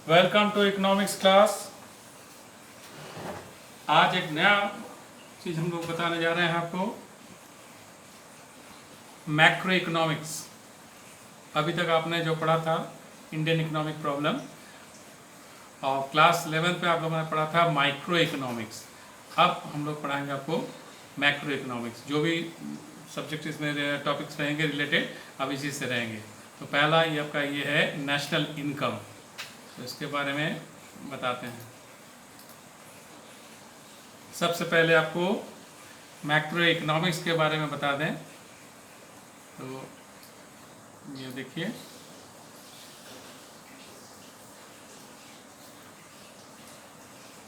Welcome to economics class. आज एक नया चीज हम लोग बताने जा रहे हैं आपको, मैक्रो इकोनॉमिक्स। अभी तक आपने जो पढ़ा था इंडियन इकोनॉमिक प्रॉब्लम, और क्लास 11 पे आप लोगों ने पढ़ा था माइक्रो इकोनॉमिक्स। अब हम लोग पढ़ाएंगे आपको मैक्रो इकोनॉमिक्स। जो भी सब्जेक्ट इसमें टॉपिक्स रहेंगे रिलेटेड, अब इसी से रहेंगे। तो पहला ये आपका ये है नेशनल इनकम। तो इसके बारे में बताते हैं। सबसे पहले आपको मैक्रो इकोनॉमिक्स के बारे में बता दें। तो ये देखिए,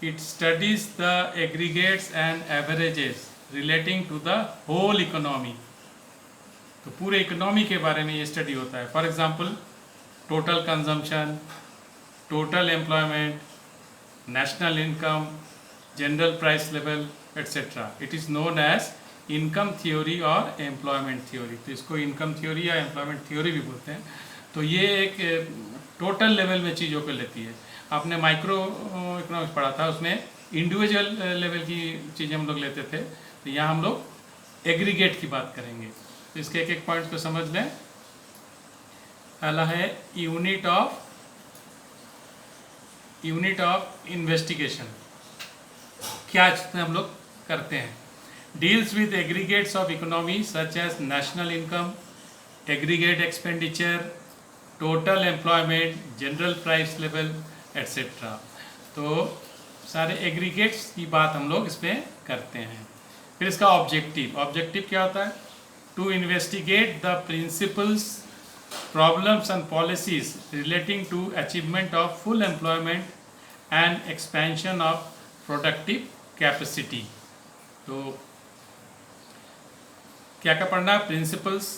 it studies the aggregates and averages relating to the whole economy. तो पूरे इकोनॉमी के बारे में ये स्टडी होता है। For example, total consumption, total employment, national income, general price level etcetera. It is known as income theory और employment theory. तो इसको इनकम थ्योरी या एम्प्लॉयमेंट थ्योरी भी बोलते हैं। तो ये एक टोटल लेवल में चीज़ों को लेती है। आपने माइक्रो इकोनॉमिक्स पढ़ा था, उसमें इंडिविजुअल लेवल की चीज़ें हम लोग लेते थे। तो यहाँ हम लोग एग्रीगेट की बात करेंगे। तो इसके एक एक पॉइंट को समझ लें। पहला है यूनिट ऑफ इन्वेस्टिगेशन। क्या इसमें हम लोग करते हैं? Deals with aggregates of economy such as national income, aggregate expenditure, total employment, general price level etcetera. तो सारे एग्रीगेट्स की बात हम लोग इसमें करते हैं। फिर इसका ऑब्जेक्टिव क्या होता है? To investigate the principles, problems and policies relating to achievement of full employment and expansion of productive capacity। तो क्या क्या पढ़ना है? Principles,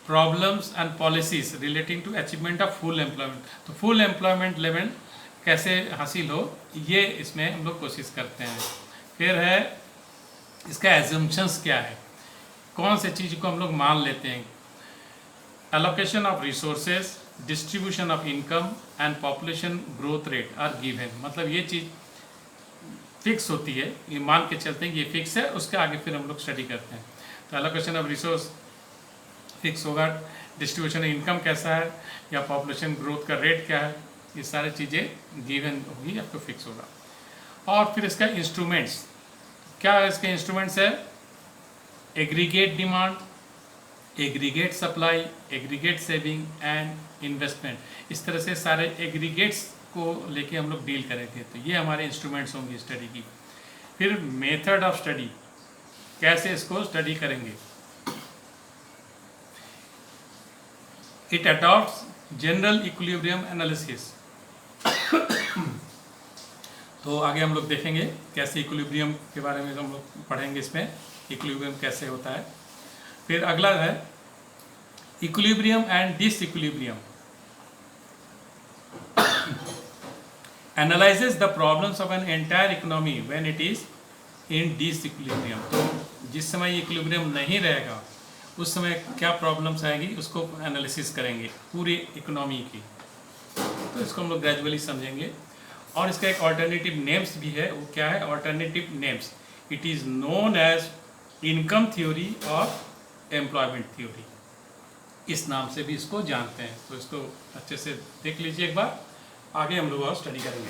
problems and policies relating to achievement of full employment. तो फुल एम्प्लॉयमेंट लेवल कैसे हासिल हो, ये इसमें हम लोग कोशिश करते हैं। फिर है इसका एजम्पशंस क्या है, कौन से चीज़ को हम लोग मान लेते हैं। Allocation of resources, distribution of income and population growth rate are given। मतलब ये चीज़ फिक्स होती है, ये मान के चलते हैं कि ये फिक्स है, उसके आगे फिर हम लोग स्टडी करते हैं। तो एलोकेशन ऑफ रिसोर्स फिक्स होगा, डिस्ट्रीब्यूशन ऑफ इनकम कैसा है, या पॉपुलेशन ग्रोथ का रेट क्या है, ये सारी चीज़ें गिवन होगी, आपको फिक्स होगा। और फिर इसका इंस्ट्रूमेंट्स क्या है? इसके इंस्ट्रूमेंट्स है aggregate demand, aggregate supply, aggregate saving and investment. इस तरह से सारे एग्रीगेट्स को लेके हम लोग डील करेंगे। तो ये हमारे इंस्ट्रूमेंट्स होंगे स्टडी की। फिर मेथड ऑफ स्टडी, कैसे इसको स्टडी करेंगे। It adopts general equilibrium analysis. तो आगे हम लोग देखेंगे कैसे इक्विलिब्रियम के बारे में हम लोग पढ़ेंगे, इसमें इक्विलिब्रियम कैसे होता है। फिर अगला है equilibrium and disequilibrium. Analyses the problems of an entire economy when it is in disequilibrium. तो जिस समय इक्विलिब्रियम नहीं रहेगा, उस समय क्या प्रॉब्लम्स आएगी, उसको एनालिसिस करेंगे पूरी इकोनॉमी की। तो इसको हम लोग ग्रेजुअली समझेंगे। और इसका एक ऑल्टरनेटिव नेम्स भी है। वो क्या है? Alternative names. It is known as income theory और एम्प्लॉयमेंट थ्योरी, इस नाम से भी इसको जानते हैं। तो इसको अच्छे से देख लीजिए एक बार, आगे हम लोग और स्टडी करेंगे।